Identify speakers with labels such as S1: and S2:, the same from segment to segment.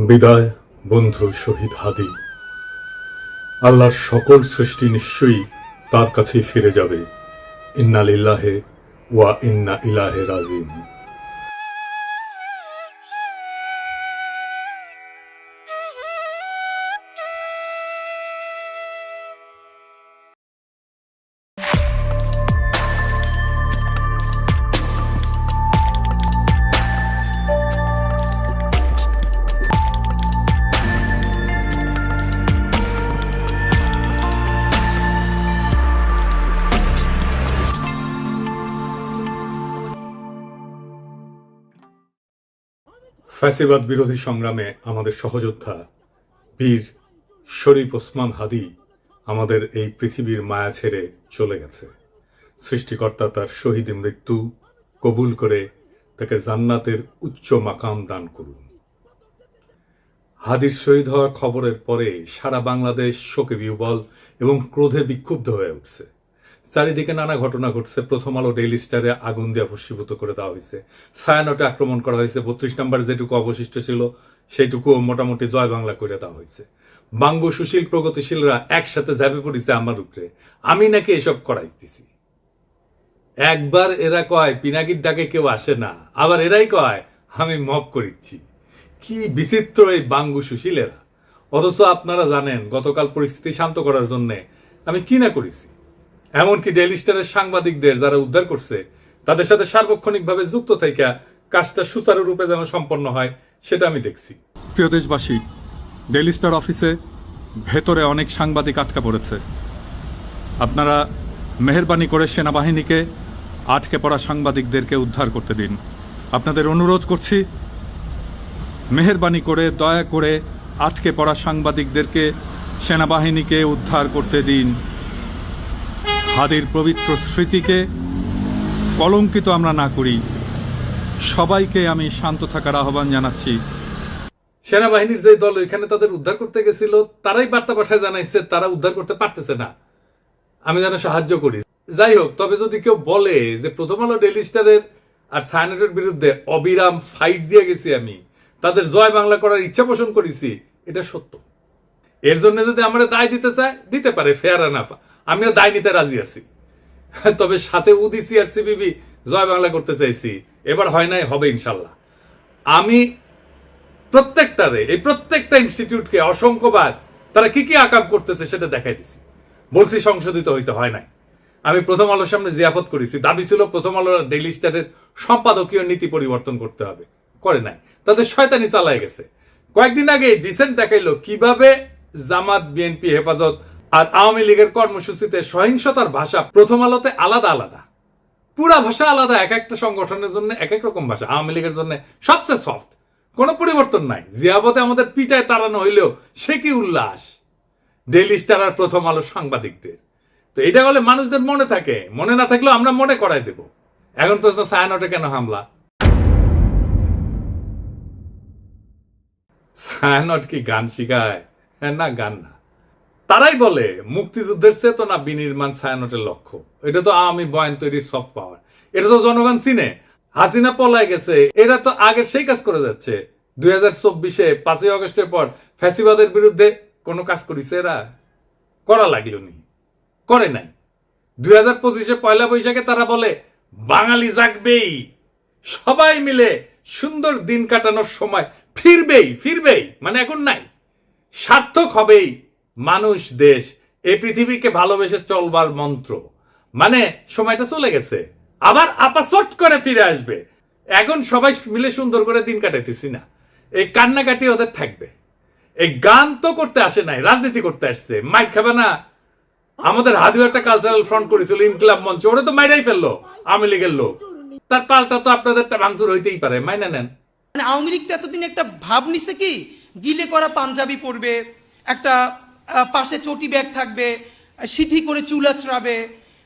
S1: বিদায় বন্ধু শহীদ হাদি। আল্লাহর সকল সৃষ্টি নিশ্চয়ই তার কাছেই ফিরে যাবে। ইন্না লিল্লাহি ওয়া ইন্না ইলাইহি রাজিউন। ফ্যাসিবাদ বিরোধী সংগ্রামে আমাদের সহযোদ্ধা বীর শরীফ ওসমান হাদি আমাদের এই পৃথিবীর মায়া ছেড়ে চলে গেছে। সৃষ্টিকর্তা তার শহীদ মৃত্যু কবুল করে তাকে জান্নাতের উচ্চ মাকাম দান করুন। হাদির শহীদ হওয়ার খবরের পরে সারা বাংলাদেশ শোকে বিহ্বল এবং ক্রোধে বিক্ষুব্ধ হয়ে উঠছে। চারিদিকে নানা ঘটনা ঘটছে। প্রথম আলো ডেইলি স্টারে আগুন দিয়ে ভস্মীভূত করে দেওয়া হয়েছে। ছায়ানটে আক্রমণ করা হয়েছে। 32 নম্বর যেটুকু অবশিষ্ট ছিল সেইটুকু মোটামুটি জয় বাংলা করে দেওয়া হয়েছে। বাঙ্গু সুশীল প্রগতিশীলরা একসাথে ঝাঁপে পড়েছে আমার উপরে। আমি নাকি এসব করাইতেছি। একবার এরা কয় পিনাকির ডাকে কেউ আসে না, আবার এরাই কয় আমি মব করিচ্ছি। কি বিচিত্র এই বাঙ্গু সুশীলেরা। অথচ আপনারা জানেন গতকাল পরিস্থিতি শান্ত করার জন্য আমি কি না করেছি। এমনকি ডেইলি স্টারের সাংবাদিকদের যারা উদ্ধার করছে তাদের সাথে সার্বক্ষণিকভাবে যুক্ত থেকে কাজটা সুচারুরূপে যেন সম্পন্ন হয় সেটা আমি দেখছি। প্রিয় দেশবাসী, ডেইলি স্টার অফিসে ভেতরে অনেক সাংবাদিক আটকা পড়েছে। আপনারা মেহেরবানি করে সেনাবাহিনীকে আটকে পড়া সাংবাদিকদেরকে উদ্ধার করতে দিন। আপনাদের অনুরোধ করছি, মেহেরবানি করে দয়া করে আটকে পড়া সাংবাদিকদেরকে সেনাবাহিনীকে উদ্ধার করতে দিন। হাদির পবিত্র স্মৃতিকে কলঙ্কিত আমরা না করি। সবাইকে আমি শান্ত থাকার আহ্বান জানাচ্ছি। সেনাবাহিনীর যে দল এখানে তাদের উদ্ধার করতে গেছিল তারাই বার্তা পাঠায় জানাইছে তারা উদ্ধার করতে পারতেছে না, আমি যেন সাহায্য করি। যাই হোক, তবে যদি কেউ বলে যে প্রথম আলো ডেইলি স্টারের আর ছায়ানটের বিরুদ্ধে অবিরাম ফাইট দিয়ে গেছি, আমি তাদের জয় বাংলা করার ইচ্ছা পোষণ করেছি, এটা সত্য। এর জন্য যদি আমরা দায় দিতে চায় দিতে পারে, ফেয়ার এনাফ, আমিও দায় নিতে রাজি আছি। তবে সাথে উদিসি আর সিবিবি জয় বাংলা করতে চাইছি, এবার হয় নাই, হবে ইনশাল্লাহ। আমি প্রত্যেকটা ইনস্টিটিউটকে অসংখ্যবার তারা কি কি আকাম করতেছে সেটা দেখাই দিছি। বলছি সংশোধিত হইতে হয় নাই। আমি প্রথম আলোর সামনে জিয়াফত করেছি, দাবি ছিল প্রথম আলোর ডেইলি স্টারের সম্পাদকীয় নীতি পরিবর্তন করতে হবে, করে নাই। তাদের শয়তানি চালায় গেছে। কয়েকদিন আগে ডিসেন্ট দেখাইলো কিভাবে জামাত, বিএনপি, হেফাজত আর আওয়ামী লীগের কর্মসূচিতে সহিংসতার ভাষা প্রথম আলোতে আলাদা আলাদা, পুরা ভাষা আলাদা। এক একটা সংগঠনের জন্য এক এক রকম ভাষা। আওয়ামী লীগের জন্য সবচেয়ে সফট, কোনো পরিবর্তন নাই। জিয়াবতে আমাদের পিটায় তাড়ানো হইলেও সে কি উল্লাস ডেইলি স্টার আর প্রথম আলো সাংবাদিকদের। তো এটা বলে মানুষদের মনে থাকে, মনে না থাকলেও আমরা মনে করাই দেব। এখন প্রশ্ন, ছায়ানটে কেন হামলা? ছায়ানট কি গান শিখায়? না, গান না। তারাই বলে মুক্তিযুদ্ধের চেতনা বিনির্মাণ ছায়ানটের লক্ষ্য। এটা তো আওয়ামী বয়ান তৈরি সফট পাওয়ার। এটা তো জনগণ চিনে। হাসিনা পলায় গেছে, এরা তো আগে সেই কাজ করে যাচ্ছে। 2024-এ 5ই আগস্টের পর ফ্যাসিবাদের বিরুদ্ধে কোনো কাজ করেছে এরা? করা লাগলো নি, করে নাই। 2025-এ পয়লা বৈশাখে তারা বলে বাঙালি জাগবেই, সবাই মিলে সুন্দর দিন কাটানোর সময় ফিরবেই, মানে এখন নাই, সার্থক হবেই মানুষ, দেশ, এই পৃথিবীকে ভালোবেসে চলবার মন্ত্র। মানে সময়টা চলে গেছে, আবার আপাচট করে ফিরে আসবে। এখন সবাই মিলে সুন্দর করে দিন কাটাইতেছি না, এই কান্নাকাটি ওদের থাকবে। এই গান তো করতে আসে নাই, রাজনীতি করতে আসছে। মাইক খাবে না? আমাদের হাদিও একটা কালচারাল ফ্রন্ট করেছিল, ইনকিলাব মঞ্চ, ওরা তো মাইরাই ফেললো আওয়ামী লীগের লোক। তার পাল্টা তো আপনাদেরটা ভাঙচুর হইতেই পারে, মাইনা নেন।
S2: আওয়ামী লীগ তো এতদিন একটা ভাব নিছে কি, গিলে করা পাঞ্জাবি পরবে, একটা পাশে চটি ব্যাগ থাকবে, সিথি করে চুল আঁচড়াবে,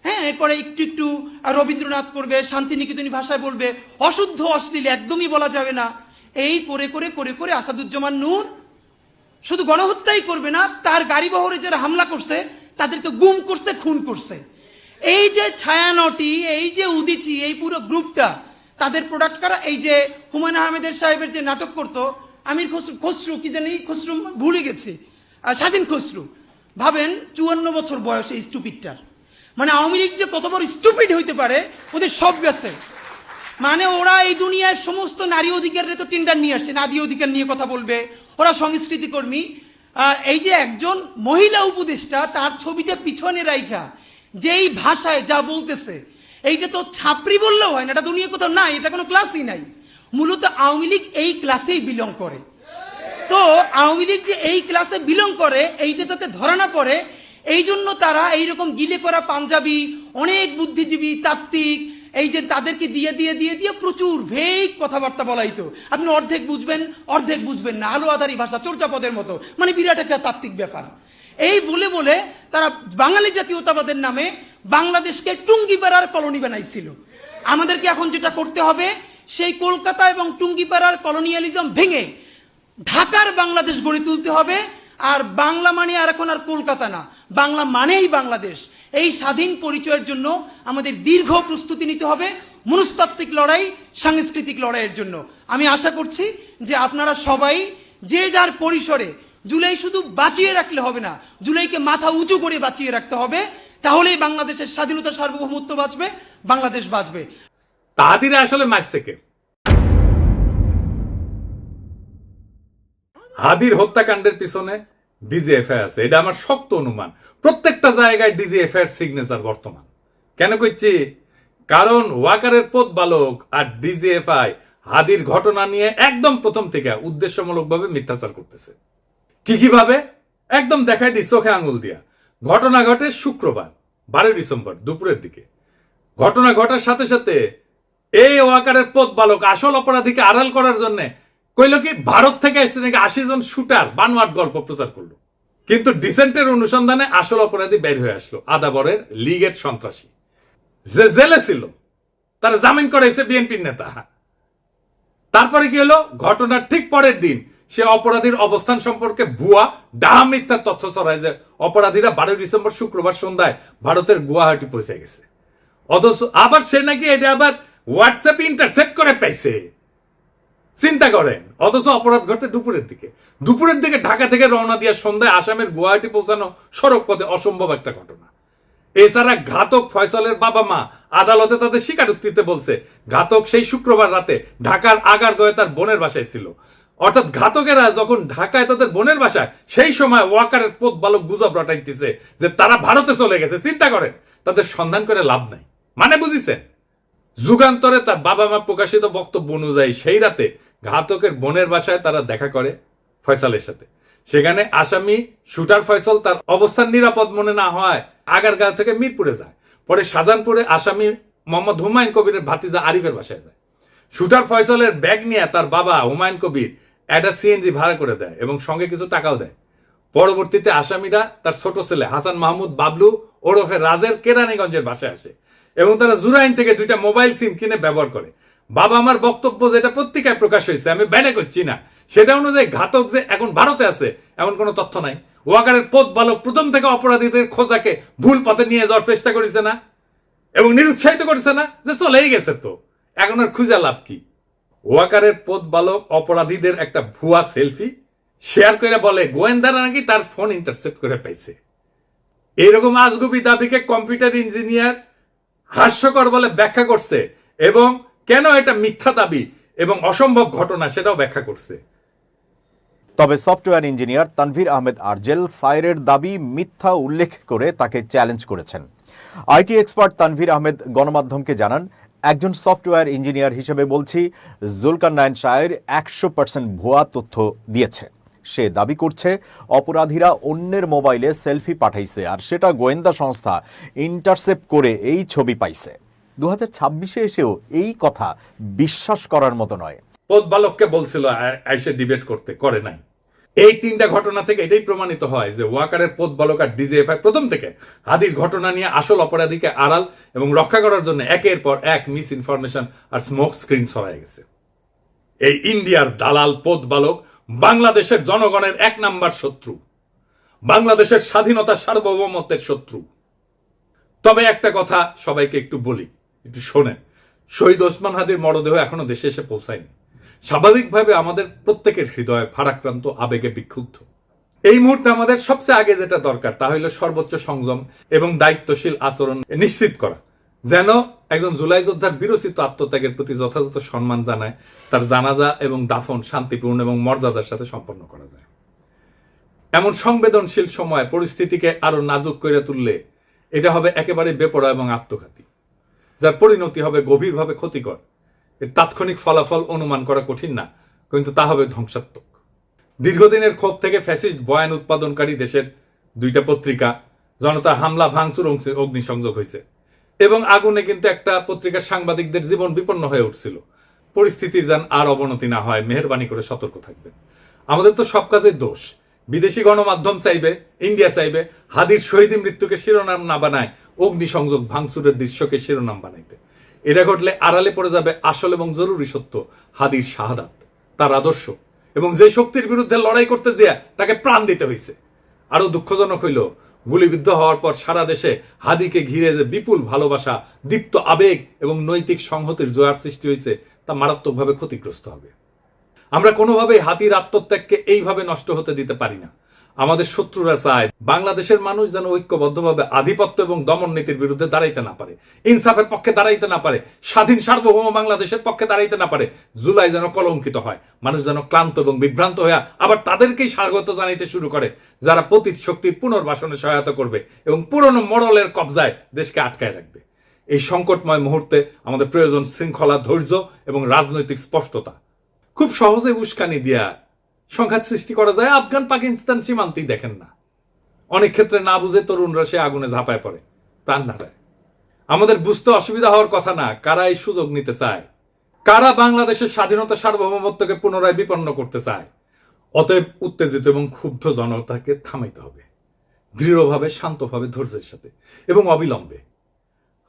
S2: হ্যাঁ, এরপরে একটু রবীন্দ্রনাথ করবে, শান্তিনিকেতনী ভাষায় বলবে, অশুদ্ধ অশ্লীল একদমই বলা যাবে না। এই করে করে করে করে আসাদুজ্জামান নূর শুধু গণহত্যাই করবে না, তার গাড়ি বহরে যারা হামলা করছে তাদেরকে গুম করছে, খুন করছে। এই যে ছায়ানটি, এই যে উদিচি, এই পুরো গ্রুপটা, তাদের প্রোডাক্ট কারা? এই যে হুমায়ুন আহমেদের সাহেবের যে নাটক করতো আমির খসরু খসরু কি জানি খসরু ভুলে গেছি, স্বাধীন খসরু, ভাবেন 54 বছর বয়স এই স্টুপিডটার। মানে আওয়ামী লীগ যে কত বড় স্টুপিড হইতে পারে ওদের সব গেছে। মানে ওরা এই দুনিয়ার সমস্ত নারী অধিকারের তো টেন্ডার নিয়ে আসছে, নারী অধিকার নিয়ে কথা বলবে, ওরা সংস্কৃতি কর্মী। এই যে একজন মহিলা উপদেষ্টা তার ছবিটা পিছনে রাইখা যেই ভাষায় যা বলতেছে, এইটা তো ছাপরি বললেও হয় না, এটা দুনিয়া কোথাও নাই, এটা কোনো ক্লাসই নাই। মূলত আওয়ামী লীগ এই ক্লাসেই বিলং করে। তো আওয়ামী লীগ যে এই ক্লাসে বিলং করে এইটা যাতে ধরা না পড়ে, এই জন্য তারা এইরকম গিলে করা পাঞ্জাবি, অনেক বুদ্ধিজীবী তাত্ত্বিক, এই যে তাদেরকে দিয়ে দিয়ে দিয়ে দিয়ে প্রচুর ভেগ কথাবার্তা বলাইতো। আপনি অর্ধেক বুঝবেন অর্ধেক বুঝবেন না, আলো আধারি ভাষা, চর্যাপদের মতো, মানে বিরাট একটা তাত্ত্বিক ব্যাপার। এই বলে বলে তারা বাঙালি জাতীয়তাবাদের নামে বাংলাদেশকে টুঙ্গিপাড়ার কলোনি বানাইছিল। আমাদেরকে এখন যেটা করতে হবে, সেই কলকাতা এবং টুঙ্গিপাড়ার কলোনিয়ালিজম ভেঙে ঢাকার বাংলাদেশ গড়ে তুলতে হবে। আর বাংলা মানে আর এখন আর কলকাতা না, বাংলা মানেই বাংলাদেশ। এই স্বাধীন পরিচয়ের জন্য আমাদের দীর্ঘ প্রস্তুতি নিতে হবে, মনস্তাত্ত্বিক লড়াই, সাংস্কৃতিক লড়াইয়ের জন্য। আমি আশা করছি যে আপনারা সবাই যে যার পরিসরে, জুলাই শুধু বাঁচিয়ে রাখলে হবে না, জুলাইকে মাথা উঁচু করে বাঁচিয়ে রাখতে হবে, তাহলেই বাংলাদেশের স্বাধীনতা, সার্বভৌমত্ব বাঁচবে, বাংলাদেশ বাঁচবে।
S1: তাহাদিরা আসলে মারছে কে? হাদির হত্যাকাণ্ডের পিছনে ডিজিএফআই আছে, এটা আমার শক্ত অনুমান। প্রত্যেকটা জায়গায় ডিজিএফআই এর সিগনেচার বর্তমান। কেন কইছি? কারণ ওয়াকারের পথ বালক আর ডিজিএফআই হাদির ঘটনা নিয়ে একদম প্রথম থেকে উদ্দেশ্যমূলকভাবে মিথ্যাচার করতেছে। কিভাবে? একদম দেখাই দিই চোখে আঙুল দিয়া। ঘটনা ঘটে শুক্রবার 12 ডিসেম্বর দুপুরের দিকে। ঘটনা ঘটার সাথে সাথে এই ওয়াকারের পথ বালক আসল অপরাধীকে আড়াল করার জন্য কইল কি ভারত থেকে আসছে নাকি 80 জন শুটার বানোয়াট গল্প প্রচার করলো। কিন্তু ডিসেন্টের অনুসন্ধানে আসল অপরাধী বের হয়ে আসলো, আদাবরের লীগের সন্ত্রাসী যে জেলে ছিল, তারা জামিন করাইছে বিএনপির নেতা। তারপরে কি হলো? ঘটনার ঠিক পরের দিন সে অপরাধীর অবস্থান সম্পর্কে ভুয়া ডাহা মিথ্যা তথ্য ছড়ায় যে অপরাধীরা 12 ডিসেম্বর শুক্রবার সন্ধ্যায় ভারতের গুয়াহাটি পৌঁছে গেছে। অথচ আবার সে নাকি এটা আবার হোয়াটসঅ্যাপে ইন্টারসেপ্ট করে পাইছে। চিন্তা করেন। অথচ অপরাধ ঘটে দুপুরের দিকে ঢাকা থেকে রওনা দিয়ে সন্ধ্যায় আসামের গুয়াহাটি পৌঁছানো সড়ক পথে অসম্ভব একটা ঘটনা। এছাড়া ঘাতক ফয়সালের বাবা মা আদালতে তাদের স্বীকারোক্তিতে বলছে ঘাতক সেই শুক্রবার রাতে ঢাকার আগারগাঁওয়ে তার বোনের বাসায় ছিল। অর্থাৎ ঘাতকেরা যখন ঢাকায় তাদের বোনের বাসায়, সেই সময় ওয়াকারের পথ বালক গুজব রটাইতেছে যে তারা ভারতে চলে গেছে। চিন্তা করেন, তাদের সন্ধান করে লাভ নাই। মানে বুঝিছেন? যুগান্তরে তার বাবা মা প্রকাশিত বক্তব্য অনুযায়ী সেই রাতে ঘাতকের বোনের বাসায় তারা দেখা করে ফয়সালের সাথে। সেখানে আসামি শুটার ফয়সাল তার অবস্থান নিরাপদ মনে না হয় আগারগাঁও থেকে মিরপুরে যায়। পরে শাহজাহানপুরে আসামি মোহাম্মদ হুমায়ুন কবিরের ভাতিজা আরিফের বাসায় যায়। শুটার ফয়সালের ব্যাগ নিয়ে তার বাবা হুমায়ুন কবির একটা সিএনজি ভাড়া করে দেয় এবং সঙ্গে কিছু টাকাও দেয়। পরবর্তীতে আসামিরা তার ছোট ছেলে হাসান মাহমুদ বাবলু ওরফে রাজের কেরানীগঞ্জের বাসায় আসে এবং তারা জুরাইন থেকে 2টা মোবাইল সিম কিনে ব্যবহার করে। বাবা আমার বক্তব্য যেটা পত্রিকায় প্রকাশ হয়েছে, আমি ব্যানে করছি না, সেটা অনুযায়ী ঘাতক যে এখন ভারতে আছে এমন কোনো তথ্য নাই। ওয়াকারের পথ বালক প্রথম থেকে অপরাধীদের খোঁজাকে ভুল পথে নিয়ে যাওয়ার চেষ্টা করেছে না এবং নিরুৎসাহিত করেছে না যে চলেই গেছে, তো এখন আর খুঁজে লাভ কি? ওয়াকারের পথ বালক অপরাধীদের একটা ভুয়া সেলফি শেয়ার করে বলে গোয়েন্দারা নাকি তার ফোন ইন্টারসেপ্ট করে পাইছে। এইরকম আজগুবি দাবিকে কম্পিউটার ইঞ্জিনিয়ার হাস্যকর বলে ব্যাখ্যা করছে এবং কেন এটা মিথ্যা দাবি এবং অসম্ভব ঘটনা সেটাও ব্যাখ্যা করছে।
S3: তবে সফটওয়্যার ইঞ্জিনিয়ার তানভীর আহমেদ আরজেল সাইরের দাবি মিথ্যা উল্লেখ করে তাকে চ্যালেঞ্জ করেছেন। আইটি এক্সপার্ট তানভীর আহমেদ গণমাধ্যমকে জানান, একজন সফটওয়্যার ইঞ্জিনিয়ার হিসেবে বলছি, জুলকারনাইন সায়ের 100% ভুয়া তথ্য দিয়েছে। সে দাবি করছে অপরাধীরা অন্যের মোবাইলে সেলফি পাঠাইছে আর সেটা গোয়েন্দা সংস্থা ইন্টারসেপ্ট করে এই ছবি পাইছে। 2026-এ এসেও এই কথা বিশ্বাস করার মতো নয়।
S1: পথ বালককে বলছিল আইসে ডিবেট করতে, করে নাই। এই 3টা ঘটনা থেকে এটাই প্রমাণিত হয় যে ওয়াকারের পথ বালক আর ডিজিএফআই প্রথম থেকে হাদির ঘটনা নিয়ে আসল অপরাধীকে আড়াল এবং রক্ষা করার জন্য একের পর এক মিস ইনফরমেশন আর স্মোক স্ক্রিন ছড়ায় গেছে। এই ইন্ডিয়ার দালাল পথ বালক বাংলাদেশের জনগণের 1 নাম্বার শত্রু, বাংলাদেশের স্বাধীনতা সার্বভৌমত্বের শত্রু। তবে একটা কথা সবাইকে একটু বলি, একটু শোনেন। শহীদ ওসমান হাদির মরদেহ এখনো দেশে এসে পৌঁছায়নি। স্বাভাবিকভাবে আমাদের প্রত্যেকের হৃদয় ভারাক্রান্ত, আবেগে বিক্ষুব্ধ। এই মুহূর্তে আমাদের সবচেয়ে আগে যেটা দরকার তা হলো সর্বোচ্চ সংযম এবং দায়িত্বশীল আচরণ নিশ্চিত করা, যেন একজন জুলাই যোদ্ধার বিরচিত আত্মত্যাগের প্রতি যথাযথ সম্মান জানায় তার জানাজা এবং দাফন শান্তিপূর্ণ এবং মর্যাদার সাথে সম্পন্ন করা যায়। এমন সংবেদনশীল সময় পরিস্থিতিকে আরো নাজুক করে তুললে এটা হবে একেবারে বেপরোয়া এবং আত্মঘাতী, যার পরিণতি হবে গভীরভাবে ক্ষতিকর। এর তাৎক্ষণিক ফলাফল অনুমান করা কঠিন না, কিন্তু তা হবে ধ্বংসাত্মক। দীর্ঘদিনের ক্ষোভ থেকে ফ্যাসিস্ট বয়ান উৎপাদনকারী দেশের 2টা পত্রিকা জনতা হামলা, ভাঙচুর, অগ্নিসংযোগ হয়েছে এবং আগুনে কিন্তু একটা পত্রিকার সাংবাদিকদের জীবন বিপন্ন হয়ে উঠছিল। পরিস্থিতির যেন আর অবনতি না হয়, মেহেরবানি করে সতর্ক থাকবেন। আমাদের তো সব কাজের দোষ। বিদেশি গণমাধ্যম চাইবে, ইন্ডিয়া চাইবে হাদির শহীদ মৃত্যুকে শিরোনাম না বানায় অগ্নিসংযোগ ভাঙচুরের দৃশ্যকে শিরোনাম বানাইতে। এটা ঘটলে আড়ালে পড়ে যাবে আসল এবং জরুরি সত্য, হাদির শাহাদাত, তার আদর্শ এবং যে শক্তির বিরুদ্ধে লড়াই করতে যেয়ে তাকে প্রাণ দিতে হয়েছে। আরো দুঃখজনক হইল, গুলিবিদ্ধ হওয়ার পর সারা দেশে হাদিকে ঘিরে যে বিপুল ভালোবাসা, দীপ্ত আবেগ এবং নৈতিক সংহতির জোয়ার সৃষ্টি হয়েছে তা মারাত্মকভাবে ক্ষতিগ্রস্ত হবে। আমরা কোনোভাবেই হাদির আত্মত্যাগকে এইভাবে নষ্ট হতে দিতে পারি না। আমাদের শত্রুরা চায় বাংলাদেশের মানুষ যেন ঐক্যবদ্ধভাবে আধিপত্য এবং দমন নীতির বিরুদ্ধে দাঁড়াইতে না পারে, ইনসাফের পক্ষে দাঁড়াইতে না পারে, স্বাধীন সার্বভৌম বাংলাদেশের পক্ষে দাঁড়াইতে না পারে। জুলাই যেন কলঙ্কিত হয়, মানুষ যেন ক্লান্ত এবং বিভ্রান্ত হয়ে আবার তাদেরকেই স্বাগত জানাইতে শুরু করে যারা পতিত শক্তির পুনর্বাসনে সহায়তা করবে এবং পুরনো মডেলের কবজায় দেশকে আটকায় রাখবে। এই সংকটময় মুহূর্তে আমাদের প্রয়োজন শৃঙ্খলা, ধৈর্য এবং রাজনৈতিক স্পষ্টতা। খুব সহজে উস্কানি দিয়া সংঘাত সৃষ্টি করা যায়। আফগান পাকিস্তান সীমান্তেই দেখেন না, অনেক ক্ষেত্রে না বুঝে তরুণরা সে আগুনে ঝাঁপায় পড়ে, প্রাণ হারায়। আমাদের বুঝতে অসুবিধা হওয়ার কথা না কারা এই সুযোগ নিতে চায়, কারা বাংলাদেশের স্বাধীনতা সার্বভৌমত্বকে পুনরায় বিপন্ন করতে চায়। অতএব উত্তেজিত এবং ক্ষুব্ধ জনতাকে থামাইতে হবে, দৃঢ়ভাবে, শান্তভাবে, ধৈর্যের সাথে এবং অবিলম্বে।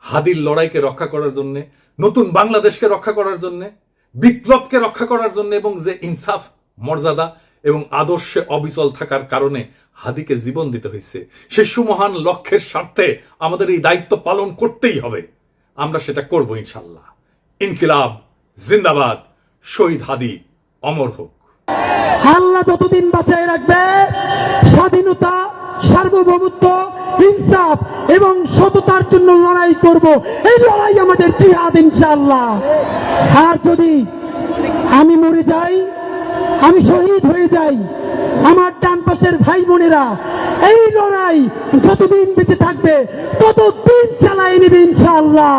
S1: হাদির লড়াইকে রক্ষা করার জন্য, নতুন বাংলাদেশকে রক্ষা করার জন্য, বিপ্লবকে রক্ষা করার জন্য এবং যে ইনসাফ, মর্যাদা এবং আদর্শে অবিচল থাকার কারণে হাদিকে জীবন দিতে হয়েছে, সে সুমহান লক্ষ্যের স্বার্থে আমাদের এই দায়িত্ব পালন করতেই হবে। আমরা সেটা করব ইনশাল্লাহ। ইনকিলাব জিন্দাবাদ, শহীদ হাদি অমর হোক।
S4: আল্লাহ যতদিন বাঁচায় রাখবে, স্বাধীনতা, সার্বভৌমত্ব, ইনসাফ এবং সততার জন্য লড়াই করব। এই লড়াই আমাদের জিহাদ ইনশাআল্লাহ। আর যদি আমি মরে যাই, আমি শহীদ হয়ে যাই, আমার ডান পাশের ভাই বোনেরা এই লড়াই যতদিন বেঁচে থাকবে ততদিন চালায় নেবে ইনশাআল্লাহ।